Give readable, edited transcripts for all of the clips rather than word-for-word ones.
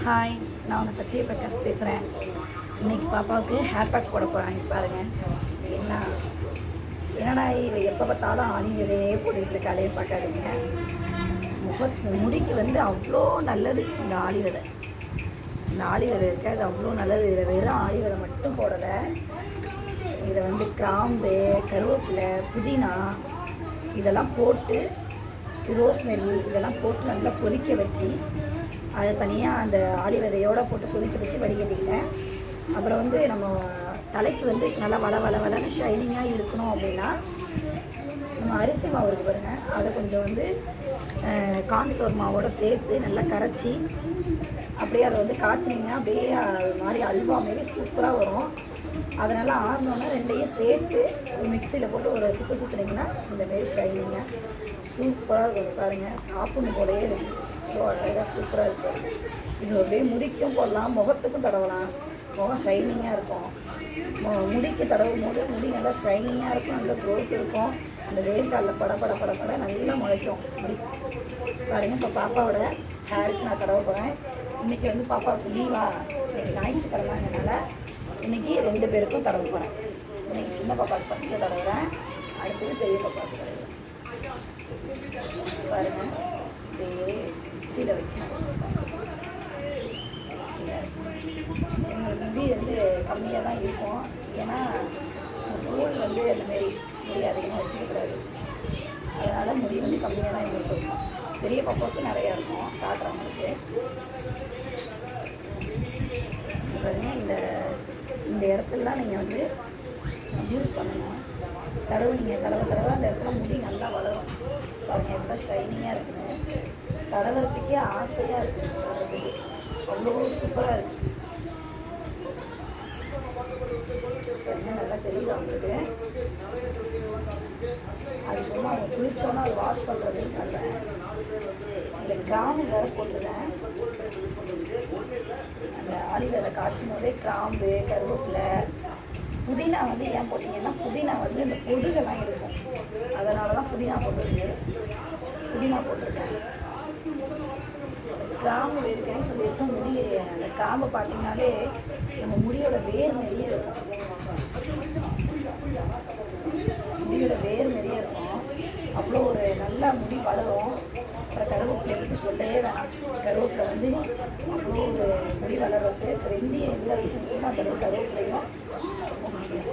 Hi, நான் உங்கள் சத்யபிரகாஷ் பேசுகிறேன். இன்றைக்கி பாப்பாவுக்கு ஹேர் பேக் போட போகிறாங்க. பாருங்கள் என்ன என்னடா இவ எப்போ பார்த்தாலும் ஆணி விதையே போட்டுக்கிட்டு இருக்காளே பார்க்காதீங்க. முடிக்கு வந்து அவ்வளோ நல்லது இந்த ஆளி விதை. இந்த ஆளி விதை இருக்க அது அவ்வளோ நல்லது. இதில் வெறும் ஆளி விதை மட்டும் போடலை. இதை வந்து கிராம்பு, கருவேப்பிலை, புதினா இதெல்லாம் போட்டு, ரோஸ்மெரி இதெல்லாம் போட்டு நல்லா கொதிக்க வச்சு அதை தனியாக அந்த ஆளி விதையோடு போட்டு கொதிக்க வச்சு வடிகட்டிக்கிட்டேன். அப்புறம் வந்து நம்ம தலைக்கு வந்து நல்லா வளன்னு ஷைனிங்காக இருக்கணும் அப்படின்னா நம்ம அரிசி மாவு இருக்கு பாருங்கள், அதை கொஞ்சம் வந்து கார்ன்ஃப்ளவர் மாவோடு சேர்த்து நல்லா கரைச்சி அப்படியே அதை வந்து காய்ச்சினிங்கன்னா அப்படியே அது மாதிரி அல்வா மாரி சூப்பராக வரும். அதனால் ஆறினோன்னா ரெண்டையும் சேர்த்து ஒரு மிக்சியில் போட்டு ஒரு சுற்றினீங்கன்னா இந்தமாரி ஷைனிங்காக சூப்பராக இருக்கும். பாருங்கள், சாப்பிடணும் போலயே இருக்குது. அவ்வளோ அழகாக சூப்பராக இருக்கும். இது அப்படியே முடிக்கும் போடலாம், முகத்துக்கும் தடவலாம். முகம் ஷைனிங்காக இருக்கும். முடிக்கு தடவும் போது முடி நல்லா ஷைனிங்காக இருக்கும், நல்லா க்ரோத் இருக்கும். அந்த வேர்க்காலில் பட நல்லா முளைக்கும் முடி. பாருங்கள், இப்போ பாப்பாவோட ஹேருக்கு நான் தடவ போகிறேன். இன்றைக்கி வந்து பாப்பாவுக்கு லீவா, இன்றைக்கி ஞாயிற்றுக்கிழமைனால இன்றைக்கி 2 பேருக்கும் தடவ போகிறேன். இன்றைக்கி சின்ன பாப்பாவுக்கு ஃபஸ்ட்டு தடவுறேன், அடுத்தது பெரிய பாப்பாவுக்கு தடவுறேன். பாருங்கள், அப்படியே உச்சியில் வைக்கணும். எங்களுக்கு முடி வந்து கம்மியாக தான் இருக்கும். ஏன்னா சூழல் வந்து அந்தமாரி முடி அதிகமாக வச்சுக்கக்கூடாது. அதனால் முடி வந்து கம்மியாக தான் எங்களுக்கு இருக்கும். பெரிய பாப்பாவுக்கு நிறையா இருக்கும், காட்டுறவங்களுக்கு. பாருங்க, இந்த இடத்துலலாம் நீங்கள் வந்து யூஸ் பண்ணணும். நீங்கள் தடவை அந்த இடத்துல முடி நல்லா வளரும். பாருங்கள், எவ்வளோ ஷைனிங்காக இருக்குன்னு. தடவுறதுக்கே ஆசையாக இருக்குது. தடவுறதுக்கு அவ்வளோ சூப்பராக இருக்குது. நல்லா தெரியுது அவங்களுக்கு. அது சும்மா அவங்க குளிச்சோன்னா அது வாஷ் பண்ணுறதுன்னு பண்ணுறேன். அதில் கிராம்பு வேறு போட்டுருக்கேன். அந்த ஆளி வேலை காய்ச்சும் போதே கிராம்பு, கருவேப்பிலை, புதினா வந்து ஏன் போட்டிங்கன்னா புதினா வந்து இந்த பொடுகெல்லாம் இருக்கும். அதனால தான் புதினா போட்டிருக்கேன். கிராம்பு ஏற்கனவே சொல்லியிருக்கோம். அந்த கிராம்பை பார்த்திங்கனாலே நம்ம முடியோட வேர் நிறைய இருக்கும். அவ்வளோ ஒரு நல்லா முடி வளரும். அப்புறம் கருவேப்பிலை வந்து சொல்லவே வேணாம். கருவேப்பிலை வந்து அவ்வளோ ஒரு முடி வளர்றதுக்கு வெந்தயம் எந்த அளவுக்கு முக்கியமாக அந்த அளவுக்கு கருவேப்பிலையும் ரொம்ப முக்கியம்.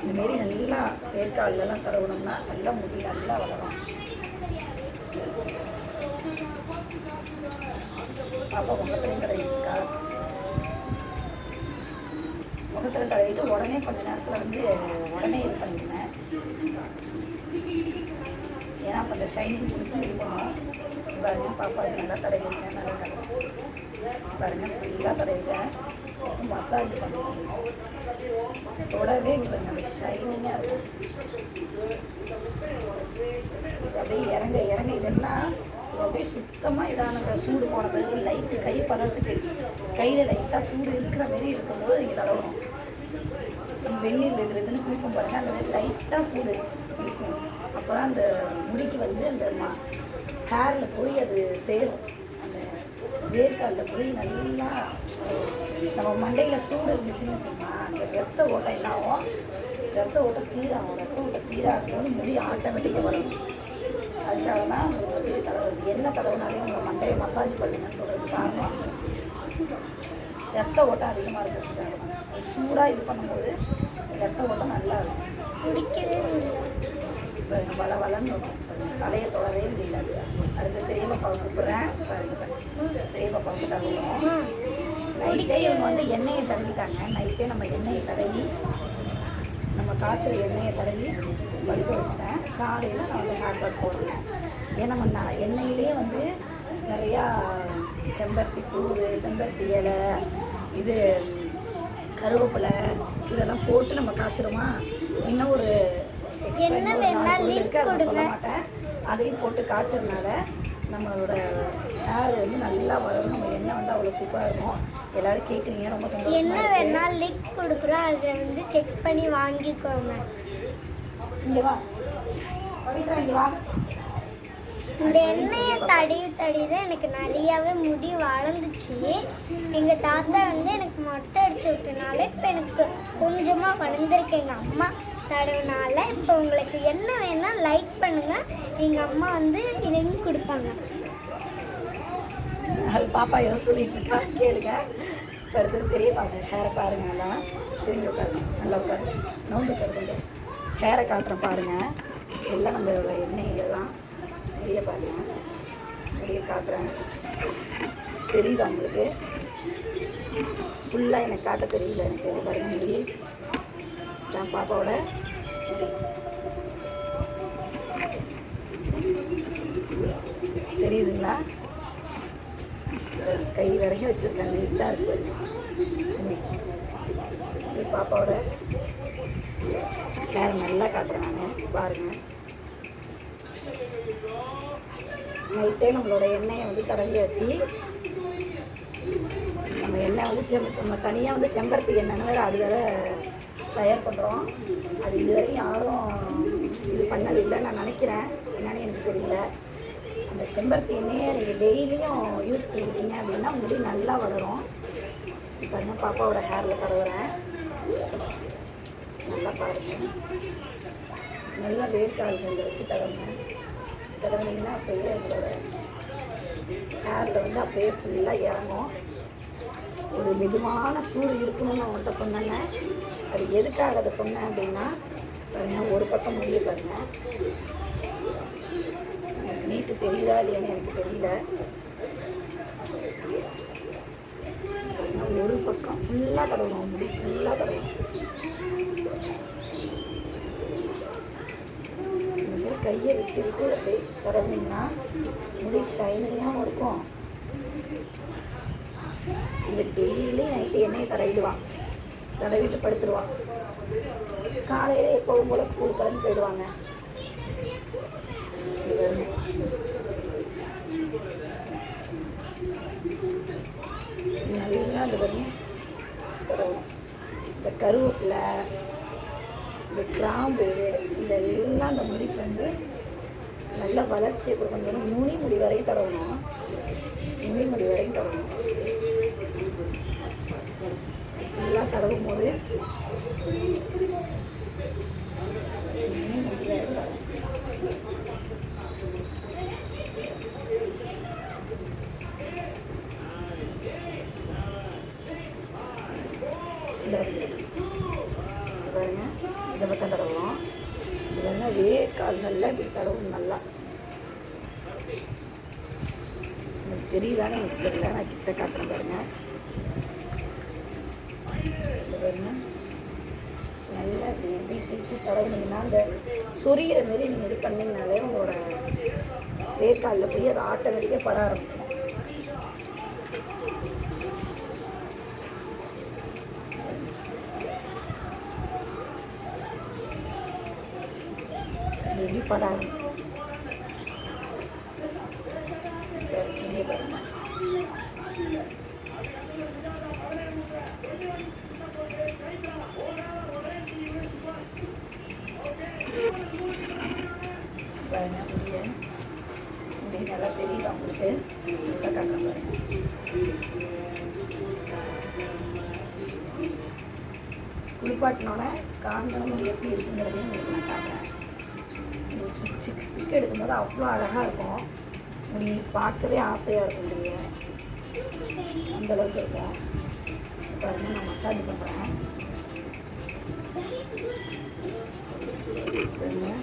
இந்தமாரி நல்லா வேர்க்காலெல்லாம் தடவுனோம்னா நல்லா முடி நல்லா வளரும். பாப்பா முகத்துலையும் தடவிட்டுருக்கா. முகத்தில் தடவிட்டு உடனே கொஞ்ச நேரத்தில் வந்து உடனே இது பண்ணிடுவேன். ஏன்னா அப்போ அந்த ஷைனிங் கொடுத்து இது பண்ணுவோம். பாருங்கள், பாப்பா நல்லா தடவிட்டேன். நல்லா பாருங்கள், ஃபுல்லாக தடவிட்டேன். மசாஜ் பண்ணுவோம். தொடவே பாருங்கள், ஷைனிங்காக இருக்கும். அப்படியே இறங்க இதெல்லாம் அப்படியே சுத்தமாக இதான சூடு போன பிறகு லைட்டு கை படுறதுக்கு கையில் லைட்டாக சூடு இருக்கிற மாரி இருக்கும்போது இங்கே தடவணும். நம்ம வெந்நீர் இதுன்னு குளிப்போம் பாருங்கள், அந்த மாதிரி லைட்டாக சூடு இருக்கும். அப்போ தான் அந்த முடிக்கு வந்து அந்த ஹேரில் போய் அது சேரும். அந்த வேர்க்காலில் போய் நல்லா நம்ம மண்டையில் சூடு இருந்துச்சுன்னு வச்சுக்கோங்க, அந்த ரத்த ஓட்டம் என்னாகும், ரத்த ஓட்டம் சீராகும்போது முடி ஆட்டோமேட்டிக்காக வரும். அதுக்காக தான் வந்து தடவுறது. என்ன தடவுனாலே உங்கள் மண்டையை மசாஜ் பண்ணுங்கன்னு சொல்கிறது காரணம் ரத்த ஓட்டம் அதிகமாக இருக்கிறதுக்காக தான். சூடாக இது பண்ணும்போது ரத்த ஓட்டம் நல்லா இருக்கும். குடிக்கவே வளன்னு இருக்கும். தலையை தொடவே முடியல. அடுத்து பெரிய பாப்பாவை கூப்பிட்றேன். பெரிய பாப்பாவுக்கு தடவுவோம். நைட்டே இவங்க வந்து எண்ணெயை தடவிட்டாங்க. நைட்டே நம்ம எண்ணெயை தடவி நம்ம காய்ச்சல் எண்ணெயை தடவி வடிக்க வச்சுட்டேன். காலையில் நான் வந்து ஹேர் பேக் போடுறேன். ஏன்னா நம்ம எண்ணெயிலே வந்து நிறையா செம்பருத்தி பூ, செம்பருத்தி இலை, இது கருவேப்பிலை இதெல்லாம் போட்டு நம்ம காய்ச்சிருமா. இன்னும் ஒரு இருக்குது, அதை சொல்ல மாட்டேன். அதையும் போட்டு காய்ச்சறதுனால நம்மளோட ஹேர் வந்து நல்லா வளரும். நம்ம எண்ணெய் வந்து அவ்வளோ சூப்பராக இருக்கும். எல்லோரும் கேட்குறீங்க, ரொம்ப சந்தோஷமாக. என்ன வேணால் லிங்க் கொடுக்குறோம், அதில் வந்து செக் பண்ணி வாங்கிக்கோங்க. இங்கே வா, பவித்ரா இங்கே வா. இந்த எண்ணெயை தடவி தான் எனக்கு நிறையாவே முடி வளர்ந்துச்சு. எங்கள் தாத்தா வந்து எனக்கு மொட்டை அடிச்சு விட்டனால இப்போ எனக்கு கொஞ்சமாக வளர்ந்துருக்கு. எங்கள் அம்மா தடவினால இப்போ உங்களுக்கு என்ன வேணால் லைக் பண்ணுங்கள். எங்கள் அம்மா வந்து லிங்க் கொடுப்பாங்க. அது பாப்பா ஏதோ சொல்லிட்டு இருக்கா, கேளுங்க. இப்போ அடுத்தது பெரிய பாப்பா ஹேரை பாருங்க. நல்லா திரும்பி உட்காருங்க, நல்லா உட்காருங்க, நோண்டு உட்காரு. கொஞ்சம் ஹேரை காட்டுறேன் பாருங்கள். எல்லாம் நம்மளோட எண்ணெயில் தான். முடிய பாருங்க, முடிய காட்டுறேன். தெரியுதா உங்களுக்கு? ஃபுல்லாக எனக்கு காட்ட தெரியல. எனக்கு இது பாருங்க முடி தான் பாப்பாவோட முடி. தெரியுதுங்களா? கை வரைக்கும் வச்சுருக்கேன், நீட்டாக இருக்கு. பாப்பாவோட ஹேர் நல்லா காட்டுறேன் நான், பாருங்கள். நைட்டே நம்மளோட எண்ணெயை வந்து தடவியாச்சு. நம்ம எண்ணெய் வந்து நம்ம தனியாக வந்து செம்பருத்தி எண்ணெய்னு வேறு அது வேறு தயார் பண்ணுறோம். அது இதுவரையும் யாரும் இது பண்ணதில்லை நான் நினைக்கிறேன், என்னன்னு எனக்கு தெரியல. அந்த செம்பருத்தி எண்ணெயை நீங்கள் டெய்லியும் யூஸ் பண்ணிக்கிட்டீங்க அப்படின்னா முடி நல்லா வளரும். இப்போ வந்து பாப்பாவோட ஹேரில் தடவுறேன், நல்லா பாருங்கள். நல்லா வேர்க்கால்களில் வச்சு தடவினீங்கன்னா அப்படியே உங்களோட ஹேரில் வந்து அப்படியே ஃபுல்லாக இறங்கும். ஒரு மிதமான சூடு இருக்கணும்னு அவங்கள்ட்ட சொன்னேங்க. அது எதுக்காக அதை சொன்னேன் அப்படின்னா, பாருங்கள் ஒரு பக்கம் முடிய பாருங்கள். எனக்கு நீட்டு தெரியுதா இல்லையான்னு எனக்கு தெரியல. ஒரு பக்கம் ஃபுல்லாக தடவணும், முடி ஃபுல்லாக தடவணும். இந்த மாதிரி கையை விட்டு விட்டு அப்படியே தடவினீங்கன்னா முடி ஷைனிங்காகவும் இருக்கும். இது டெய்லி நைட்டு எண்ணெயை தடவிட்டு படுத்துருவான். காலையில் எப்போதும் போல் ஸ்கூல் கிளம்பி போயிடுவாங்க. நல்லா அந்த பாருங்க தடவணும். இந்த கருவேப்பிலை, இந்த கிராம்பு, இதெல்லாம் அந்த முடிக்கு வந்து நல்ல வளர்ச்சியை கொடுக்கணும். நுனி முடி வரையும் தடவணும், நுனி முடி வரையும் தடவணும். ஃபுல்லாக தடவும் போது பாருங்க, இந்த பக்கம் தடவும். இது வந்து வேர்க்கால்களில் இப்படி தடவும் நல்லா. எனக்கு தெரியுதானே எனக்கு தெரியல, நான் கிட்ட காட்டுறேன் பாருங்க. இந்த பாருங்க நல்லா இப்படி தடவுனீங்கன்னா அந்த சொரியிற மாரி நீங்கள் இது பண்ணிங்கனாலே உங்களோட வேர்க்காலில் போய் அதை ஆட்டோமேட்டிக்காக பட ஆரம்பிச்சிடும். எப்படி பட ஆரம்பிச்சு முடி நல்லா தெரியுது அவங்களுக்கு. நல்லா காட்ட பாருங்க. குளிப்பாட்டினோடனே காஞ்சவங்க எப்படி இருக்குங்கிறதையும் உங்களுக்கு நான் காட்டுறேன். சிக்கு எடுக்கும்போது அவ்வளோ அழகாக இருக்கும். முடி பார்க்கவே ஆசையாக இருக்கும். முடிய அந்தளவுக்கு இருக்கும். பாருங்கள், நான் மசாஜ் பண்ணுறேன்.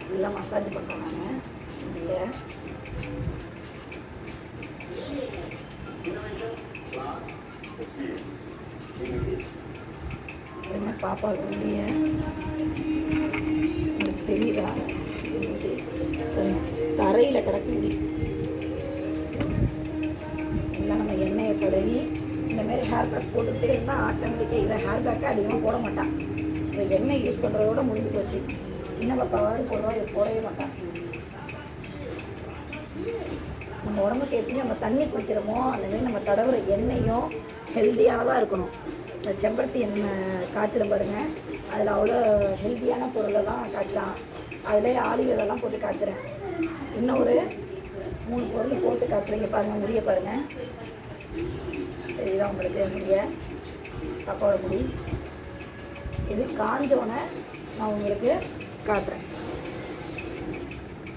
ஃபுல்லாக மசாஜ் பண்ணுறேன் நான் முடிய. பாப்பாவுக்கு முடிய உங்களுக்கு தெரியுதா? தரையில் கிடக்கு முடி. எல்லாம் நம்ம எண்ணெயை தடவி இந்தமாரி ஹேர் பேக் போட்டுக்கிட்டே இருந்தால் ஆட்டோமேட்டிக்காக இதை ஹேர் பேக்கை அதிகமாக போட மாட்டான். இப்போ எண்ணெய் யூஸ் பண்ணுறதோட முடிஞ்சு போச்சு. சின்ன பாப்பாவாவது போடவே மாட்டான். நம்ம உடம்புக்கு எப்படி நம்ம தண்ணி குடிக்கிறோமோ அந்தமாரி நம்ம தடவுற எண்ணெயும் ஹெல்த்தியானதாக இருக்கணும். இந்த செம்பருத்தி எண்ணெய் காய்ச்சல பாருங்கள், அதில் அவ்வளோ ஹெல்த்தியான பொருளை தான் காய்ச்சலாம். அதில் ஆலிவ் இதெல்லாம் போட்டு காய்ச்சுறேன். இன்னும் ஒரு 3 பொருள் போட்டு காய்ச்சுறீங்க பாருங்கள். முடிய பாருங்கள், தெரியுதா உங்களுக்கு? முடிய பாப்பாவோட முடி இது காஞ்சோன்னே நான் உங்களுக்கு காட்டுறேன்.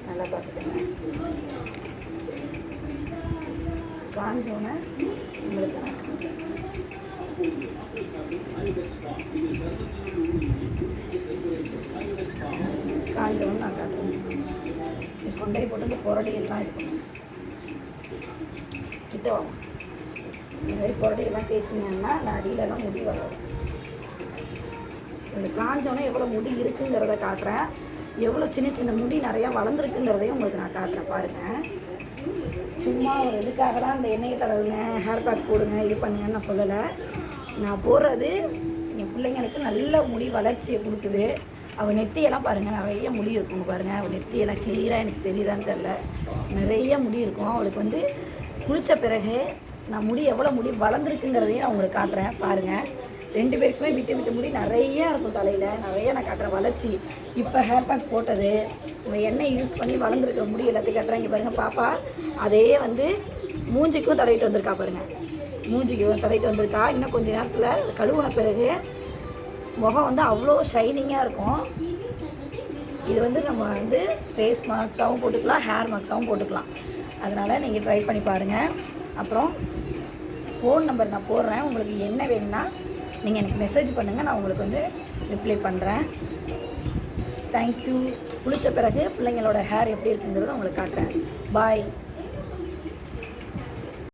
நல்லா பார்த்துக்கோங்க. காஞ்சோன்னே உங்களுக்கு நான் காட்டுறேன். காஞ்சோன்னு நான் காட்டுறேன். கொண்டை போட்டு இந்த புரடியெல்லாம் இருக்கணும். கிட்ட வாங்க. இந்த மாதிரி புரடியெல்லாம் தேய்ச்சிங்கன்னா நான் அடியிலலாம் முடி வரும். இந்த காஞ்சோன்னே எவ்வளோ முடி இருக்குங்கிறத காட்டுறேன். எவ்வளோ சின்ன சின்ன முடி நிறையா வளர்ந்துருக்குங்கிறதையும் உங்களுக்கு நான் காட்டுறேன் பாருங்கள். சும்மா ஒரு இதுக்காக தான் இந்த எண்ணெயை தடவுங்க, ஹேர் பேக் போடுங்க, இது பண்ணுங்கன்னு நான் சொல்லலை. நான் போடுறது என் பிள்ளைங்களுக்கு நல்ல முடி வளர்ச்சியை கொடுக்குது. அவள் நெத்தியெல்லாம் பாருங்கள், நிறைய முடி இருக்குங்க பாருங்கள். அவள் நெத்தியெல்லாம் கிளியராக எனக்கு தெரியுதான்னு தெரில, நிறைய முடி இருக்கும். அவளுக்கு வந்து குளித்த பிறகு நான் முடி எவ்வளோ முடி வளர்ந்துருக்குங்கிறதையும் நான் உங்களுக்கு காட்டுறேன் பாருங்கள். 2 பேருக்குமே விட்டு விட்டு முடி நிறையா இருக்கும் தலையில், நிறைய நான் காட்டுறேன் வளர்ச்சி. இப்போ ஹேர் பேக் போட்டது, எண்ணெய் யூஸ் பண்ணி வளர்ந்துருக்கிற முடி எல்லாத்தையும் காட்டுறேன். இங்கே பாருங்கள், பாப்பா அதே வந்து மூஞ்சிக்கும் தடவிட்டு வந்திருக்கா பாருங்கள். மூஞ்சிக்கு தடவிட்டு வந்திருக்கா. இன்னும் கொஞ்சம் நேரத்தில் கழுவுன பிறகு முகம் வந்து அவ்வளோ ஷைனிங்காக இருக்கும். இது வந்து நம்ம வந்து ஃபேஸ் மார்க்ஸாகவும் போட்டுக்கலாம், ஹேர் மார்க்ஸாகவும் போட்டுக்கலாம். அதனால் நீங்கள் ட்ரை பண்ணி பாருங்கள். அப்புறம் ஃபோன் நம்பர் நான் போடுறேன். உங்களுக்கு என்ன வேணும்னா நீங்கள் எனக்கு மெசேஜ் பண்ணுங்கள், நான் உங்களுக்கு வந்து ரிப்ளை பண்ணுறேன். தேங்க்யூ. குளித்த பிறகு பிள்ளைங்களோட ஹேர் எப்படி இருக்குங்கிறத உங்களுக்கு காட்டுறேன். பாய்.